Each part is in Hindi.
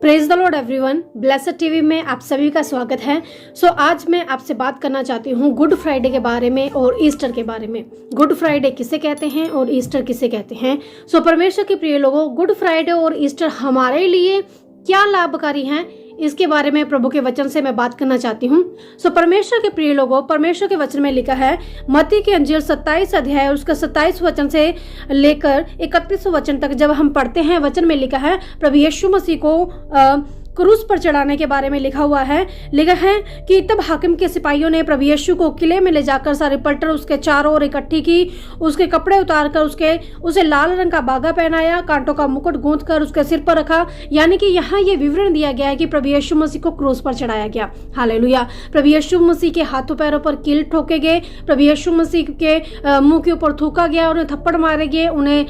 Praise the Lord everyone, blessed TV में आप सभी का स्वागत है। आज मैं आपसे बात करना चाहती हूँ गुड फ्राइडे के बारे में और ईस्टर के बारे में। गुड फ्राइडे किसे कहते हैं और ईस्टर किसे कहते हैं। परमेश्वर के प्रिय लोगों, गुड फ्राइडे और ईस्टर हमारे लिए क्या लाभकारी हैं, इसके बारे में प्रभु के वचन से मैं बात करना चाहती हूँ। परमेश्वर के प्रिय लोगों, परमेश्वर के वचन में लिखा है मत्ती की अंजील 27 अध्याय और उसका 27 वचन से लेकर 31 वचन तक जब हम पढ़ते हैं, वचन में लिखा है प्रभु यीशु मसीह को क्रूस पर चढ़ाने के बारे में लिखा है कि तब हाकिम के सिपाहियों ने प्रभु यीशु को किले में ले जाकर सारी पलटन उसके चारों ओर इकट्ठी की, उसके कपड़े उतारकर उसे लाल रंग का बागा पहनाया, कांटों का मुकुट गूंथ कर उसके सिर पर रखा। यानी कि यहाँ ये विवरण दिया गया है कि प्रभु यीशु मसीह को क्रूस पर चढ़ाया गया। हालेलुया। प्रभु यीशु मसीह के हाथों पैरों पर कील ठोके गए, प्रभु यीशु मसीह के मुंह के ऊपर थूका गया, उन्हें थप्पड़ मारे गए, उन्हें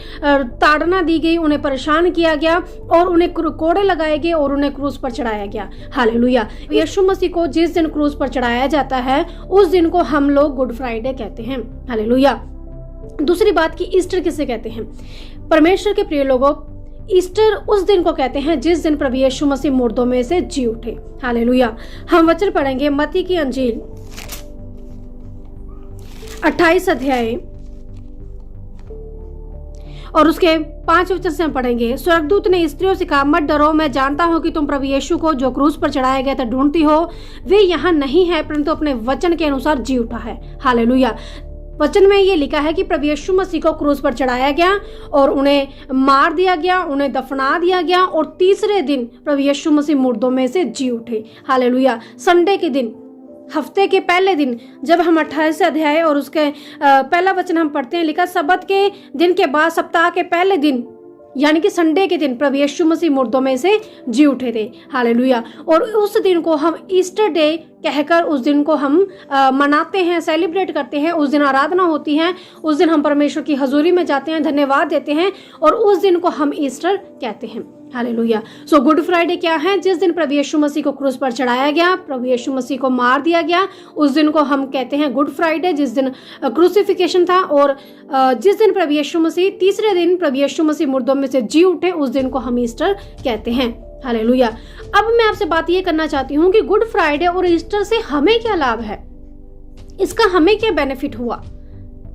ताड़ना दी गई, उन्हें परेशान किया गया और उन्हें कोड़े लगाए गए और उन्हें क्रूस पर चढ़ाया गया। हालेलुया। यीशु मसीह को जिस दिन क्रूस पर चढ़ाया जाता है उस दिन को हम लोग गुड फ्राइडे कहते हैं। हालेलुया। दूसरी बात की ईस्टर किसे कहते हैं। परमेश्वर के प्रिय लोगों, ईस्टर उस दिन को कहते हैं जिस दिन प्रभु यीशु मसीह मुर्दों में से जी उठे। हालेलुया। हम वचन पढ़ेंगे मत्ती की अंजील 28 अध्याय और उसके 5 वचन से हम पढ़ेंगे। स्वर्गदूत ने स्त्रियों से कहा, मत डरो, मैं जानता हूं कि तुम प्रभु यीशु को जो क्रूस पर चढ़ाया गया था ढूंढती हो। वे यहाँ नहीं है, परंतु अपने वचन के अनुसार जी उठा है। हालेलुया। वचन में ये लिखा है कि प्रभु यीशु मसीह को क्रूस पर चढ़ाया गया और उन्हें मार दिया गया, उन्हें दफना दिया गया और तीसरे दिन प्रभु यीशु मसीह मुर्दों में से जी उठे। हालेलुया। संडे के दिन, हफ्ते के पहले दिन, जब हम 28 अध्याय और उसके पहला वचन हम पढ़ते हैं, लिखा सबत के दिन के बाद सप्ताह के पहले दिन यानी कि संडे के दिन प्रभु यीशु मसीह मुर्दों में से जी उठे थे। हालेलुया। और उस दिन को हम ईस्टर डे कहकर उस दिन को हम मनाते हैं, सेलिब्रेट करते हैं। उस दिन आराधना होती है, उस दिन हम परमेश्वर की हजूरी में जाते हैं, धन्यवाद देते हैं और उस दिन को हम ईस्टर कहते हैं। हालेलुया। गुड फ्राइडे क्या है। जिस दिन प्रभु यीशु मसीह को क्रूस पर चढ़ाया गया, प्रभु यीशु मसीह को मार दिया गया, उस दिन को हम कहते हैं गुड फ्राइडे, जिस दिन क्रूसिफिकेशन था। और जिस दिन प्रभु यीशु मसीह तीसरे दिन प्रभु यीशु मसीह मुर्दों में से जी उठे, उस दिन को हम ईस्टर कहते हैं। हालेलुया। अब मैं आपसे बात ये करना चाहती हूँ कि गुड फ्राइडे और ईस्टर से हमें क्या लाभ है, इसका हमें क्या बेनिफिट हुआ।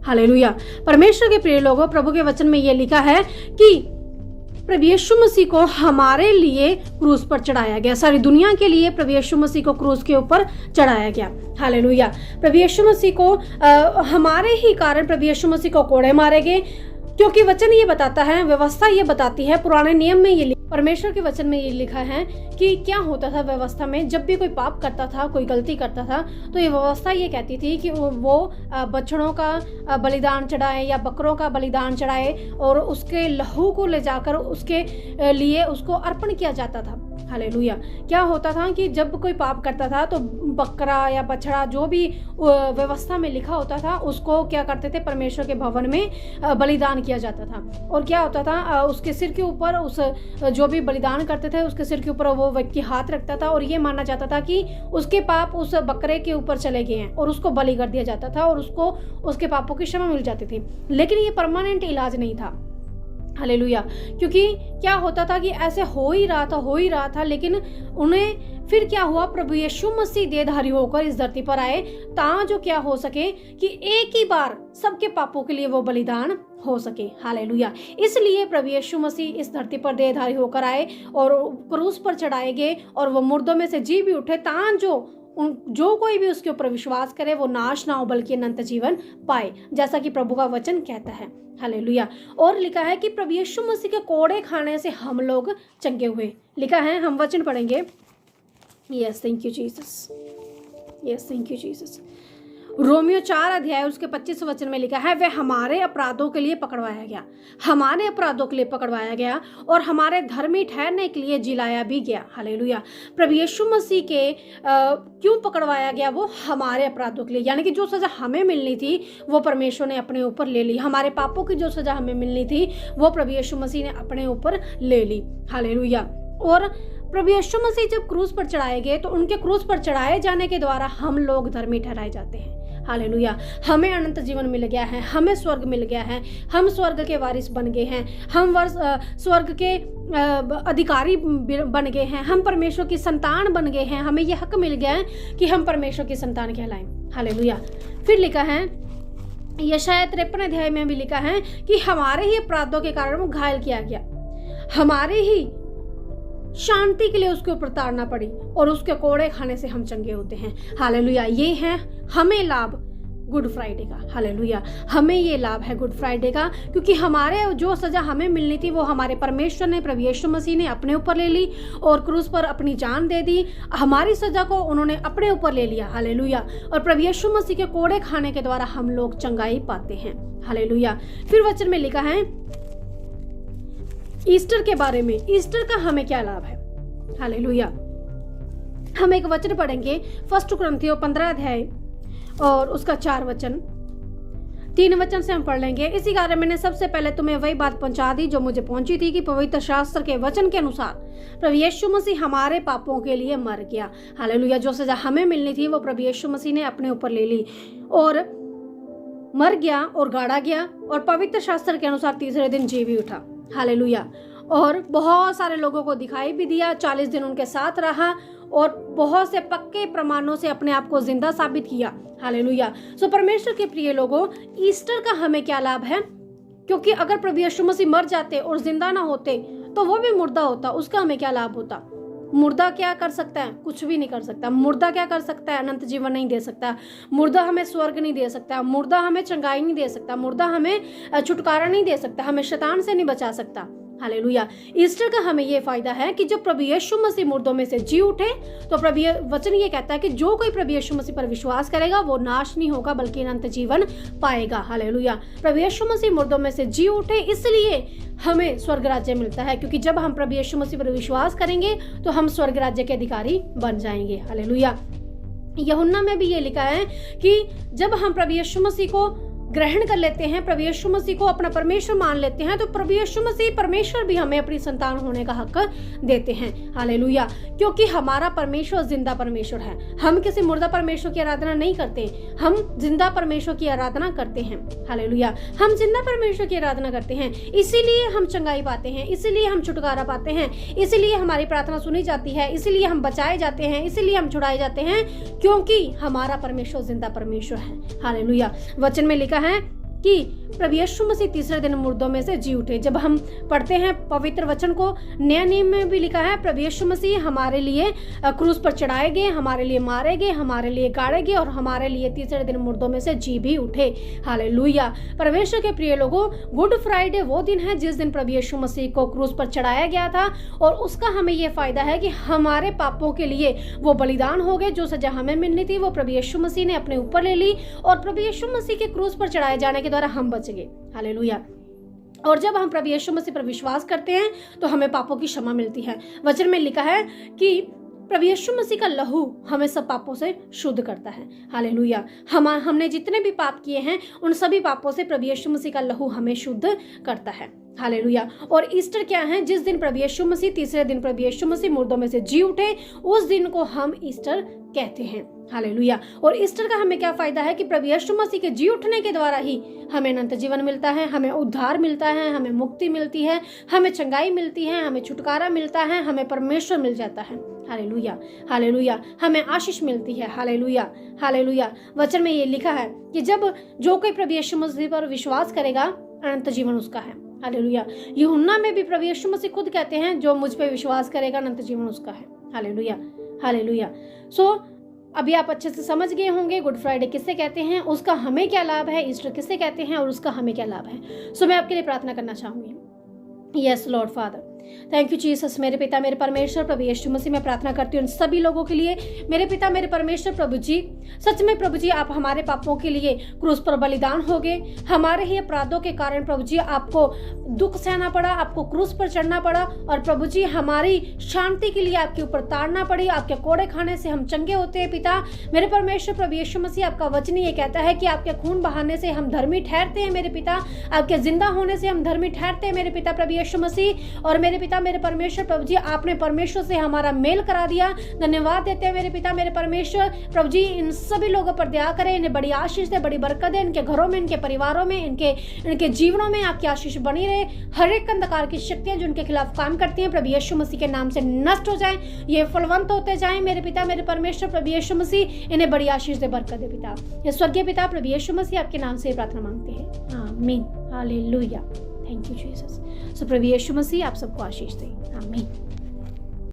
हालेलुया। परमेश्वर के प्रिय लोगों, प्रभु के वचन में ये लिखा है कि प्रभु यीशु मसीह को हमारे लिए क्रूस पर चढ़ाया गया, सारी दुनिया के लिए प्रभु यीशु मसीह को क्रूस के ऊपर चढ़ाया गया। हालेलुया। प्रभु यीशु मसीह को हमारे ही कारण प्रभु यीशु मसीह को कोड़े मारे गए, क्योंकि वचन ये बताता है, व्यवस्था ये बताती है, पुराने नियम में ये परमेश्वर के वचन में ये लिखा है कि क्या होता था व्यवस्था में। जब भी कोई पाप करता था, कोई गलती करता था, तो ये व्यवस्था ये कहती थी कि वो बछड़ों का बलिदान चढ़ाए या बकरों का बलिदान चढ़ाए और उसके लहू को ले जाकर उसके लिए उसको अर्पण किया जाता था। हालेलुया। क्या होता था कि जब कोई पाप करता था तो बकरा या बछड़ा जो भी व्यवस्था में लिखा होता था उसको क्या करते थे, परमेश्वर के भवन में बलिदान किया जाता था। और क्या होता था, उसके सिर के ऊपर उस जो भी बलिदान करते थे उसके सिर के ऊपर वो व्यक्ति हाथ रखता था और ये माना जाता था कि उसके पाप उस बकरे के ऊपर चले गए हैं और उसको बलि कर दिया जाता था और उसको उसके पापों की क्षमा मिल जाती थी। लेकिन ये परमानेंट इलाज नहीं था। हालेलुया। क्योंकि क्या होता था कि ऐसे हो ही रहा था, लेकिन उन्हें फिर क्या हुआ, प्रभु यीशु मसीह देहधारी होकर इस धरती पर आए ताकि क्या हो सके कि एक ही बार सबके पापों के लिए वो बलिदान हो सके। हालेलुया। इसलिए प्रभु यीशु मसीह इस धरती पर देहधारी होकर आए और क्रूस पर चढ़ाए गए और वो मुर्दों में से जी भी उठे ताकि जो कोई भी उसके ऊपर विश्वास करे वो नाश ना हो बल्कि अनंत जीवन पाए, जैसा कि प्रभु का वचन कहता है। हालेलुया। और लिखा है कि प्रभु यीशु मसीह के कोड़े खाने से हम लोग चंगे हुए। लिखा है, हम वचन पढ़ेंगे। Yes, thank you Jesus. Yes, thank you Jesus. Romeo 4 अध्याय उसके 25 वचन में लिखा है, वह हमारे अपराधों के लिए पकड़वाया गया, हमारे अपराधों के लिए पकड़वाया गया और हमारे धर्मी ठहरने के लिए जिलाया भी गया। हालेलुया। प्रभु यीशु मसीह के क्यों पकड़वाया गया, वो हमारे अपराधों के लिए, यानी कि जो सजा हमें मिलनी थी वो परमेश्वर ने अपने ऊपर ले ली। हमारे पापों की जो सजा हमें मिलनी थी वो प्रभु यीशु मसीह ने अपने ऊपर ले ली। हालेलुया। और प्रभु यीशु मसीह जब क्रूस पर चढ़ाए गए तो उनके क्रूस पर चढ़ाए जाने के द्वारा हम लोग धर्मी ठहराए जाते हैं। हालेलुया। हमें अनंत जीवन मिल गया है, हमें स्वर्ग मिल गया है, हम स्वर्ग के वारिस बन गए हैं, हम स्वर्ग के अधिकारी बन गए हैं, हम परमेश्वर की संतान बन गए हैं, हमें यह हक मिल गया है कि हम परमेश्वर की संतान कहलाएं। हालेलुया। फिर लिखा है यशायाह 53 अध्याय में भी लिखा है कि हमारे ही अपराधों के कारण वो घायल किया गया, हमारे ही शांति के लिए उसके ऊपर ताड़ना पड़ी और उसके कोड़े खाने से हम चंगे होते हैं। हालेलुया। ये है हमें लाभ गुड फ्राइडे का। हालेलुया। हमें ये लाभ है गुड फ्राइडे का, क्योंकि हमारे जो सजा हमें मिलनी थी वो हमारे परमेश्वर ने, प्रभु यीशु मसीह ने अपने ऊपर ले ली और क्रूस पर अपनी जान दे दी। हमारी सजा को उन्होंने अपने ऊपर ले लिया। हालेलुया। और प्रभु यीशु मसीह के कोड़े खाने के द्वारा हम लोग चंगाई पाते हैं। हालेलुया। फिर वचन में लिखा है ईस्टर के बारे में, ईस्टर का हमें क्या लाभ है। हालेलुया। हम एक वचन पढ़ेंगे 1 कुरिन्थियों 15 अध्याय और उसका 4 वचन, 3 वचन से हम पढ़ लेंगे। इसी कारण मैंने सबसे पहले तुम्हें वही बात पहुंचा दी जो मुझे पहुंची थी कि पवित्र शास्त्र के वचन के अनुसार प्रभु यीशु मसीह हमारे पापों के लिए मर गया। हालेलुया। जो सजा हमें मिलनी थी वो प्रभु यीशु मसीह ने अपने ऊपर ले ली और मर गया और गाड़ा गया और पवित्र शास्त्र के अनुसार तीसरे दिन जी भी उठा। हालेलुया। और बहुत सारे लोगों को दिखाई भी दिया, 40 दिन उनके साथ रहा और बहुत से पक्के प्रमाणों से अपने आप को जिंदा साबित किया। हालेलुया। सो परमेश्वर के प्रिय लोगों, ईस्टर का हमें क्या लाभ है? क्योंकि अगर प्रभु यीशु मसीह मर जाते और जिंदा ना होते तो वो भी मुर्दा होता, उसका हमें क्या लाभ होता? मुर्दा क्या कर सकता है? कुछ भी नहीं कर सकता। मुर्दा क्या कर सकता है? अनंत जीवन नहीं दे सकता। मुर्दा हमें स्वर्ग नहीं दे सकता। मुर्दा हमें चंगाई नहीं दे सकता। मुर्दा हमें छुटकारा नहीं दे सकता। हमें शैतान से नहीं बचा सकता। हालेलुया। ईस्टर का हमें ये फायदा है कि जब प्रभु यीशु मसीह मुर्दों में से जी उठे तो प्रभु वचन ये कहता है कि जो कोई प्रभु यीशु मसीह पर विश्वास करेगा वो नाश नहीं होगा बल्कि अनंत जीवन पाएगा। हालेलुया। प्रभु यीशु मसीह मुर्दों में से जी उठे, इसलिए हमें स्वर्ग राज्य मिलता है, क्योंकि जब हम प्रभु यीशु मसीह पर विश्वास करेंगे तो हम स्वर्ग राज्य के अधिकारी बन जाएंगे। हालेलुया। यूहन्ना में भी ये लिखा है कि जब हम प्रभु यीशु मसीह को ग्रहण कर लेते हैं, प्रभु यीशु मसीह को अपना परमेश्वर मान लेते हैं, तो प्रभु यीशु मसीह परमेश्वर भी हमें अपनी संतान होने का हक देते हैं। हालेलुया। क्योंकि हमारा परमेश्वर जिंदा परमेश्वर है। हम किसी मुर्दा परमेश्वर की आराधना नहीं करते, हम जिंदा परमेश्वर की आराधना करते हैं। हालेलुया। हम जिंदा परमेश्वर की आराधना करते हैं, इसीलिए हम चंगाई पाते हैं, इसीलिए हम छुटकारा पाते हैं, इसीलिए हमारी प्रार्थना सुनी जाती है, इसीलिए हम बचाए जाते हैं, इसीलिए हम छुड़ाए जाते हैं, क्योंकि हमारा परमेश्वर जिंदा परमेश्वर है। हालेलुया। वचन में लिखा है कि प्रभु यीशु मसीह तीसरे दिन मुर्दों में से जी उठे। जब हम पढ़ते हैं पवित्र वचन को, नया नियम में भी लिखा है प्रभु यीशु मसीह हमारे लिए क्रूस पर चढ़ाए गए, हमारे लिए मारे गए, हमारे लिए गाड़े गए और हमारे लिए तीसरे दिन मुर्दों में से जी भी उठे। हालेलुया। परमेश्वर के प्रिय लोगों, गुड फ्राइडे वो दिन है जिस दिन प्रभु यीशु मसीह को क्रूस पर चढ़ाया गया था और उसका हमें यह फायदा है कि हमारे पापों के लिए वो बलिदान हो गए। जो सजा हमें मिलनी थी वो प्रभु यीशु मसीह ने अपने ऊपर ले ली और प्रभु यीशु मसीह के क्रूस पर चढ़ाए जाने के द्वारा हम बच गए। हालेलुया। और जब हम प्रभु यीशु मसीह पर विश्वास करते हैं तो हमें पापों की क्षमा मिलती है। वचन में लिखा है कि प्रभु यीशु मसीह का लहू हमें सब पापों से शुद्ध करता है। हालेलुया। हमने जितने भी पाप किए हैं उन सभी पापों से प्रभु यीशु मसीह का लहू हमें शुद्ध करता है। हालेलुया। और ईस्टर क्या है? जिस दिन प्रभु यीशु मसीह तीसरे दिन प्रभु यीशु मसीह मुर्दों में से जी उठे, उस दिन को हम ईस्टर कहते हैं। हालेलुया। और ईस्टर का हमें क्या फायदा है कि प्रभु यीशु मसीह के जी उठने के द्वारा ही हमें अनंत जीवन मिलता है, हमें उद्धार मिलता है, हमें मुक्ति मिलती है, हमें चंगाई मिलती है, हमें छुटकारा मिलता है, हमें परमेश्वर मिल जाता है। हालेलुया। हालेलुया। हमें आशीष मिलती है। हालेलुया। हालेलुया। वचन में ये लिखा है कि जब जो कोई प्रभु यीशु मसीह पर विश्वास करेगा अनंत जीवन उसका है। हालेलुया। यूहन्ना में भी प्रभु यीशु मसीह खुद कहते हैं जो मुझ पे विश्वास करेगा अनंत जीवन उसका है। हालेलुया। हालेलुया। सो अभी आप अच्छे से समझ गए होंगे गुड फ्राइडे किससे कहते हैं, उसका हमें क्या लाभ है, ईस्टर किससे कहते हैं और उसका हमें क्या लाभ है। सो मैं आपके लिए प्रार्थना करना चाहूंगी। Yes Lord father, thank you Jesus. मेरे पिता मेरे परमेश्वर प्रभु यीशु मसीह मैं प्रार्थना करती हूँ उन सभी लोगों के लिए। मेरे पिता मेरे परमेश्वर प्रभु जी, सच में प्रभु जी आप हमारे पापों के लिए क्रूस पर बलिदान हो गए। हमारे ही अपराधों के कारण प्रभु जी आपको दुख सहना पड़ा, आपको क्रूस पर चढ़ना पड़ा और प्रभु जी हमारी शांति के लिए आपके ऊपर ताड़ना पड़ी। आपके कोड़े खाने से हम चंगे होते हैं। पिता मेरे परमेश्वर प्रभु यीशु मसीह, आपका वचन ये कहता है कि आपके खून बहाने से हम धर्मी ठहरते हैं। मेरे पिता आपके जिंदा होने से हम धर्मी ठहरते हैं। मेरे पिता प्रभु यीशु मसीह और मेरे मेरे पिता मेरे परमेश्वर प्रभु जी, आपने परमेश्वर से हमारा मेल करा दिया। धन्यवाद देते हैं मेरे पिता मेरे परमेश्वर प्रभु जी, इन सभी लोगों पर दया करें, इन्हें बड़ी आशीष दे, बड़ी बरकत दे, इनके घरों में, इनके परिवारों में, इनके जीवनों में आपकी आशीष बनी रहे। हर एक अंधकार की शक्तियां जो उनके खिलाफ काम करती हैं प्रभु यीशु मसीह के नाम से नष्ट हो जाएं, ये फलवंत होते जाएं मेरे पिता मेरे परमेश्वर प्रभु यीशु मसीह, इन्हें बड़ी आशीष दे, बरकत दे पिता। ये स्वर्गीय पिता प्रभु यीशु मसीह आपके नाम से प्रार्थना मांगते हैं, आमीन, हालेलुया, थैंक यू जीसस। सो प्रभु यीशु मसीह आप सबको आशीष दे, आमीन।